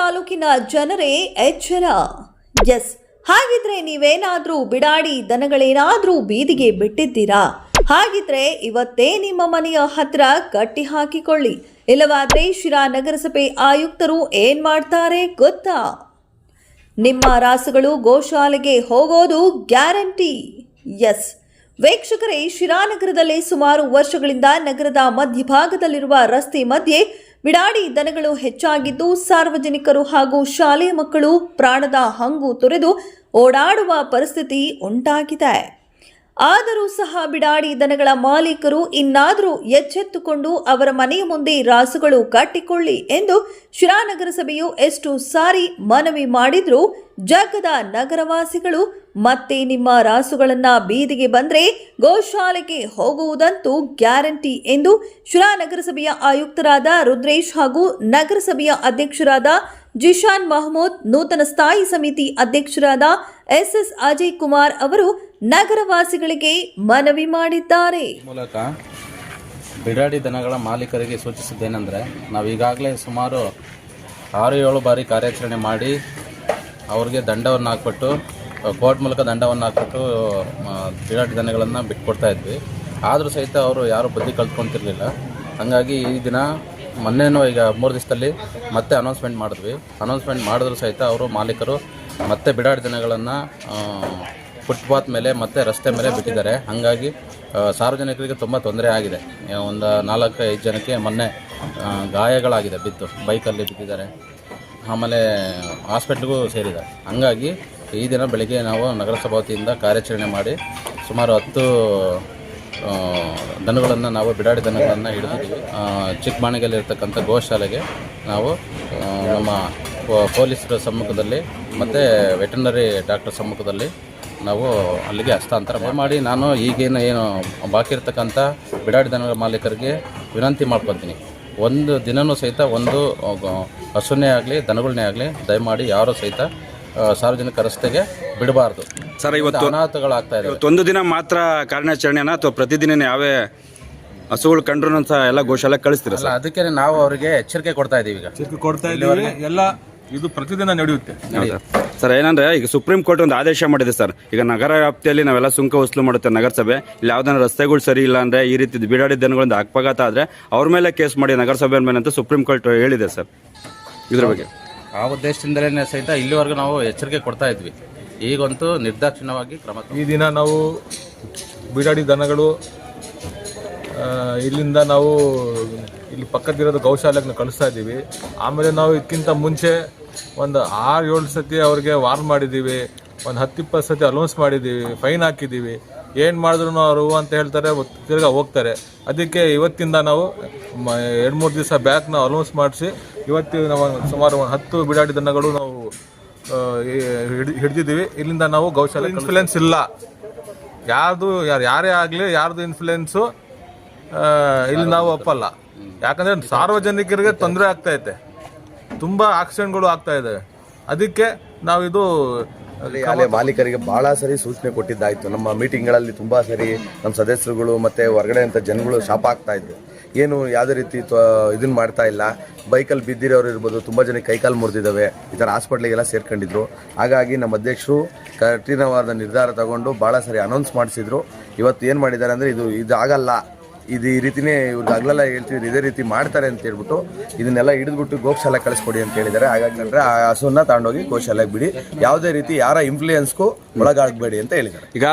ತಾಲೂಕಿನ ಜನರೇ ಎಚ್ಚರ. ಎಸ್, ಹಾಗಿದ್ರೆ ನೀವೇನಾದ್ರೂ ಬಿಡಾಡಿ ದನಗಳೇನಾದ್ರೂ ಬೀದಿಗೆ ಬಿಟ್ಟಿದ್ದೀರಾ? ಹಾಗಿದ್ರೆ ಇವತ್ತೇ ನಿಮ್ಮ ಮನೆಯ ಹತ್ರ ಕಟ್ಟಿ ಹಾಕಿಕೊಳ್ಳಿ. ಇಲ್ಲವಾದ್ರೆ ಶಿರಾ ನಗರಸಭೆ ಆಯುಕ್ತರು ಏನ್ ಮಾಡ್ತಾರೆ ಗೊತ್ತಾ? ನಿಮ್ಮ ರಾಸುಗಳು ಗೋಶಾಲೆಗೆ ಹೋಗೋದು ಗ್ಯಾರಂಟಿ. ಎಸ್ ವೀಕ್ಷಕರೇ, ಶಿರಾನಗರದಲ್ಲಿ ಸುಮಾರು ವರ್ಷಗಳಿಂದ ನಗರದ ಮಧ್ಯಭಾಗದಲ್ಲಿರುವ ರಸ್ತೆ ಮಧ್ಯೆ ಬಿಡಾಡಿ ದನಗಳು ಹೆಚ್ಚಾಗಿದ್ದು, ಸಾರ್ವಜನಿಕರು ಹಾಗೂ ಶಾಲೆಯ ಮಕ್ಕಳು ಪ್ರಾಣದ ಹಂಗು ತೊರೆದು ಓಡಾಡುವ ಪರಿಸ್ಥಿತಿ ಉಂಟಾಗಿದೆ. ಆದರೂ ಸಹ ಬಿಡಾಡಿ ದನಗಳ ಮಾಲೀಕರು ಇನ್ನಾದರೂ ಎಚ್ಚೆತ್ತುಕೊಂಡು ಅವರ ಮನೆಯ ಮುಂದೆ ರಾಸುಗಳು ಕಟ್ಟಿಕೊಳ್ಳಿ ಎಂದು ಶಿರಾ ನಗರಸಭೆಯು ಎಷ್ಟು ಸಾರಿ ಮನವಿ ಮಾಡಿದ್ರೂ ಜಗ್ಗದ ನಗರವಾಸಿಗಳು ಮತ್ತೆ ನಿಮ್ಮ ರಾಸುಗಳನ್ನ ಬೀದಿಗೆ ಬಂದ್ರೆ ಗೋಶಾಲೆಗೆ ಹೋಗುವುದಂತೂ ಗ್ಯಾರಂಟಿ ಎಂದು ಶಿರಾ ನಗರಸಭೆಯ ಆಯುಕ್ತರಾದ ರುದ್ರೇಶ್ ಹಾಗೂ ನಗರಸಭೆಯ ಅಧ್ಯಕ್ಷರಾದ ಜಿಶಾನ್ ಮಹಮೂದ್, ನೂತನ ಸ್ಥಾಯಿ ಸಮಿತಿ ಅಧ್ಯಕ್ಷರಾದ ಎಸ್ ಅಜಯ್ ಕುಮಾರ್ ಅವರು ನಗರವಾಸಿಗಳಿಗೆ ಮನವಿ ಮಾಡಿದ್ದಾರೆ. ಮೂಲಕ ಬಿಡಾಡಿ ದನಗಳ ಮಾಲೀಕರಿಗೆ ಸೂಚಿಸಿದ್ದೇನೆಂದರೆ, ನಾವು ಈಗಾಗಲೇ ಸುಮಾರು 6-7 ಬಾರಿ ಕಾರ್ಯಾಚರಣೆ ಮಾಡಿ ಅವ್ರಿಗೆ ದಂಡವನ್ನು ಹಾಕ್ಬಿಟ್ಟು ಕೋರ್ಟ್ ಮೂಲಕ ದಂಡವನ್ನು ಹಾಕ್ಬಿಟ್ಟು ಬಿಡಾಡಿ ದನಗಳನ್ನು ಬಿಟ್ಕೊಡ್ತಾ ಇದ್ವಿ. ಆದರೂ ಸಹಿತ ಅವರು ಯಾರೂ ಬುದ್ಧಿ ಕಲ್ತ್ಕೊತಿರ್ಲಿಲ್ಲ. ಹಾಗಾಗಿ ಈ ದಿನ ಮೊನ್ನೆನೂ ಈಗ 3 ದಿವಸದಲ್ಲಿ ಮತ್ತೆ ಅನೌನ್ಸ್ಮೆಂಟ್ ಮಾಡಿದ್ವಿ. ಅನೌನ್ಸ್ಮೆಂಟ್ ಮಾಡಿದ್ರು ಸಹಿತ ಅವರು ಮಾಲೀಕರು ಮತ್ತೆ ಬಿಡಾಡಿ ದನಗಳನ್ನು ಫುಟ್ಪಾತ್ ಮೇಲೆ ಮತ್ತು ರಸ್ತೆ ಮೇಲೆ ಬಿಟ್ಟಿದ್ದಾರೆ. ಹಾಗಾಗಿ ಸಾರ್ವಜನಿಕರಿಗೆ ತುಂಬ ತೊಂದರೆ ಆಗಿದೆ. ಒಂದು 4-5 ಜನಕ್ಕೆ ಮೊನ್ನೆ ಗಾಯಗಳಾಗಿದೆ, ಬಿದ್ದು ಬೈಕಲ್ಲಿ ಬಿದ್ದಿದ್ದಾರೆ, ಆಮೇಲೆ ಹಾಸ್ಪಿಟ್ಲಿಗೂ ಸೇರಿದ್ದಾರೆ. ಹಾಗಾಗಿ ಈ ದಿನ ಬೆಳಗ್ಗೆ ನಾವು ನಗರಸಭಾ ವತಿಯಿಂದ ಕಾರ್ಯಾಚರಣೆ ಮಾಡಿ ಸುಮಾರು 10 ದನಗಳನ್ನು ನಾವು ಬಿಡಾಡಿ ದನಗಳನ್ನು ಹಿಡಿದಿದ್ದೀವಿ. ಚಿಕ್ಕಬಾಣಿಗೆಯಲ್ಲಿರ್ತಕ್ಕಂಥ ಗೋಶಾಲೆಗೆ ನಾವು ನಮ್ಮ ಪೊಲೀಸರ ಸಮ್ಮುಖದಲ್ಲಿ ಮತ್ತು ವೆಟರ್ನರಿ ಡಾಕ್ಟರ್ ಸಮ್ಮುಖದಲ್ಲಿ ನಾವು ಅಲ್ಲಿಗೆ ಹಸ್ತಾಂತರ ಮಾಡಿ, ನಾನು ಈಗೇನು ಬಾಕಿ ಇರ್ತಕ್ಕಂಥ ಬಿಡಾಡಿ ದನಗಳ ಮಾಲೀಕರಿಗೆ ವಿನಂತಿ ಮಾಡ್ಕೊತೀನಿ, ಒಂದು ದಿನವೂ ಸಹಿತ ಒಂದು ಹಸುನೇ ಆಗಲಿ ದನಗಳನ್ನೇ ಆಗಲಿ ದಯಮಾಡಿ ಯಾರೂ ಸಹಿತ ಸಾರ್ವಜನಿಕ ರಸ್ತೆಗೆ ಬಿಡಬಾರ್ದು. ಸರ್, ಇವತ್ತು ಅನಾಹುತಗಳಾಗ್ತಾ ಇದೆ. ಒಂದು ದಿನ ಮಾತ್ರ ಕಾರ್ಯಾಚರಣೆನ ಅಥವಾ ಪ್ರತಿದಿನ ಯಾವೇ ಹಸುಗಳು ಕಂಡ್ರು ಅಂತ ಎಲ್ಲ ಗೋಶಾಲೆ ಕಳಿಸ್ತೀರಾ ಸರ್? ಅದಕ್ಕೆ ನಾವು ಅವರಿಗೆ ಎಚ್ಚರಿಕೆ ಕೊಡ್ತಾ ಇದ್ದೀವಿ. ಎಲ್ಲ ಇದು ಪ್ರತಿದಿನ ನಡೆಯುತ್ತೆ ಸರ್. ಏನಂದ್ರೆ ಈಗ ಸುಪ್ರೀಂ ಕೋರ್ಟ್ ಒಂದು ಆದೇಶ ಮಾಡಿದೆ ಸರ್. ಈಗ ನಗರ ವ್ಯಾಪ್ತಿಯಲ್ಲಿ ನಾವೆಲ್ಲ ಸುಂಕ ವಸೂಲು ಮಾಡುತ್ತೆ ನಗರಸಭೆ. ಇಲ್ಲಿ ಯಾವ್ದಾನ ರಸ್ತೆಗಳು ಸರಿ ಇಲ್ಲ ಅಂದ್ರೆ ಈ ರೀತಿ ಬಿಡಾಡಿ ದನಗಳಿಂದ ಅಪಘಾತ ಆದ್ರೆ ಅವ್ರ ಮೇಲೆ ಕೇಸ್ ಮಾಡಿ ನಗರಸಭೆ ಮೇಲೆ ಅಂತ ಸುಪ್ರೀಂ ಕೋರ್ಟ್ ಹೇಳಿದೆ ಸರ್. ಇದ್ರ ಬಗ್ಗೆ ಆ ಉದ್ದೇಶದಿಂದಲೇ ಸಹಿತ ಇಲ್ಲಿವರೆಗೂ ನಾವು ಎಚ್ಚರಿಕೆ ಕೊಡ್ತಾ ಇದ್ವಿ. ಈಗಂತೂ ನಿರ್ದಾಕ್ಷಿಣ್ಯವಾಗಿ ಕ್ರಮ. ಈ ದಿನ ನಾವು ಬಿಡಾಡಿ ದನಗಳು ಇಲ್ಲಿಂದ ನಾವು ಇಲ್ಲಿ ಪಕ್ಕದಿರೋದು ಗೋಶಾಲೆಗೆ ಕಳಿಸ್ತಾ ಇದ್ದೀವಿ. ಆಮೇಲೆ ನಾವು ಇದಕ್ಕಿಂತ ಮುಂಚೆ ಒಂದು 6-7 ಸತಿ ಅವ್ರಿಗೆ ವಾರ್ನ್ ಮಾಡಿದ್ದೀವಿ, ಒಂದು 10-20 ಸತಿ ಅಲೌನ್ಸ್ ಮಾಡಿದ್ದೀವಿ, ಫೈನ್ ಹಾಕಿದ್ದೀವಿ. ಏನು ಮಾಡಿದ್ರು ಅವರು ಅಂತ ಹೇಳ್ತಾರೆ, ತಿರ್ಗಾ ಹೋಗ್ತಾರೆ. ಅದಕ್ಕೆ ಇವತ್ತಿಂದ ನಾವು 2-3 ದಿವಸ ಬ್ಯಾಕ್ ನಾವು ಅಲೌನ್ಸ್ ಮಾಡಿಸಿ ಇವತ್ತು ನಾವು ಸುಮಾರು 10 ಬಿಡಾಡಿ ದನಗಳು ನಾವು ಹಿಡಿದಿದ್ದೀವಿ. ಇಲ್ಲಿಂದ ನಾವು ಗೋಶಾಲೆ ಇನ್ಫ್ಲುಯೆನ್ಸ್ ಇಲ್ಲ, ಯಾರೇ ಆಗಲಿ ಯಾರ್ದು ಇನ್ಫ್ಲುಯೆನ್ಸು ಇಲ್ಲಿ ನಾವು ಒಪ್ಪಲ್ಲ. ಯಾಕಂದರೆ ಸಾರ್ವಜನಿಕರಿಗೆ ತೊಂದರೆ ಆಗ್ತಾಯಿದೆ, ತುಂಬ ಆಕ್ಸಿಡೆಂಟ್ಗಳು ಆಗ್ತಾ ಇದ್ದಾವೆ. ಅದಕ್ಕೆ ನಾವಿದು ಮಾಲೀಕರಿಗೆ ಭಾಳ ಸರಿ ಸೂಚನೆ ಕೊಟ್ಟಿದ್ದಾಯಿತು. ನಮ್ಮ ಮೀಟಿಂಗ್ಗಳಲ್ಲಿ ತುಂಬ ಸರಿ ನಮ್ಮ ಸದಸ್ಯರುಗಳು ಮತ್ತು ಹೊರಗಡೆ ಅಂತ ಜನಗಳು ಶಾಪ ಆಗ್ತಾಯಿದ್ರು. ಏನು ಯಾವುದೇ ರೀತಿ ಇದನ್ನು ಮಾಡ್ತಾ ಇಲ್ಲ. ಬೈಕಲ್ಲಿ ಬಿದ್ದಿರೋರು ಇರ್ಬೋದು, ತುಂಬ ಜನಕ್ಕೆ ಕೈಕಾಲು ಮುರಿದಿದ್ದಾವೆ, ಈ ಥರ ಹಾಸ್ಪಿಟ್ಲಿಗೆಲ್ಲ ಸೇರ್ಕೊಂಡಿದ್ರು. ಹಾಗಾಗಿ ನಮ್ಮ ಅಧ್ಯಕ್ಷರು ಕಠಿಣವಾದ ನಿರ್ಧಾರ ತಗೊಂಡು ಭಾಳ ಸರಿ ಅನೌನ್ಸ್ ಮಾಡಿಸಿದ್ರು. ಇವತ್ತು ಏನು ಮಾಡಿದ್ದಾರೆ ಅಂದರೆ ಇದು ಆಗಲ್ಲ, ಇದು ಈ ರೀತಿಯೇ ಇವ್ರಿಗೆ ಆಗಲೆಲ್ಲ ಹೇಳ್ತಿದ್ರು, ಇದೇ ರೀತಿ ಮಾಡ್ತಾರೆ ಅಂತ ಹೇಳ್ಬಿಟ್ಟು ಇದನ್ನೆಲ್ಲ ಹಿಡಿದ್ಬಿಟ್ಟು ಗೋಶಾಲೆ ಕಳಿಸ್ಕೊಡಿ ಅಂತ ಹೇಳಿದ್ದಾರೆ. ಹಾಗಾಗಿ ಅಂದರೆ ಆ ಹಸುವನ್ನ ತಗೊಂಡೋಗಿ ಗೋಶಾಲೆಗೆ ಬಿಡಿ, ಯಾವುದೇ ರೀತಿ ಯಾರ ಇನ್ಫ್ಲೂಯೆನ್ಸ್ಗೂ ಒಳಗಾಗಬೇಡಿ ಅಂತ ಹೇಳಿದ್ದಾರೆ. ಈಗ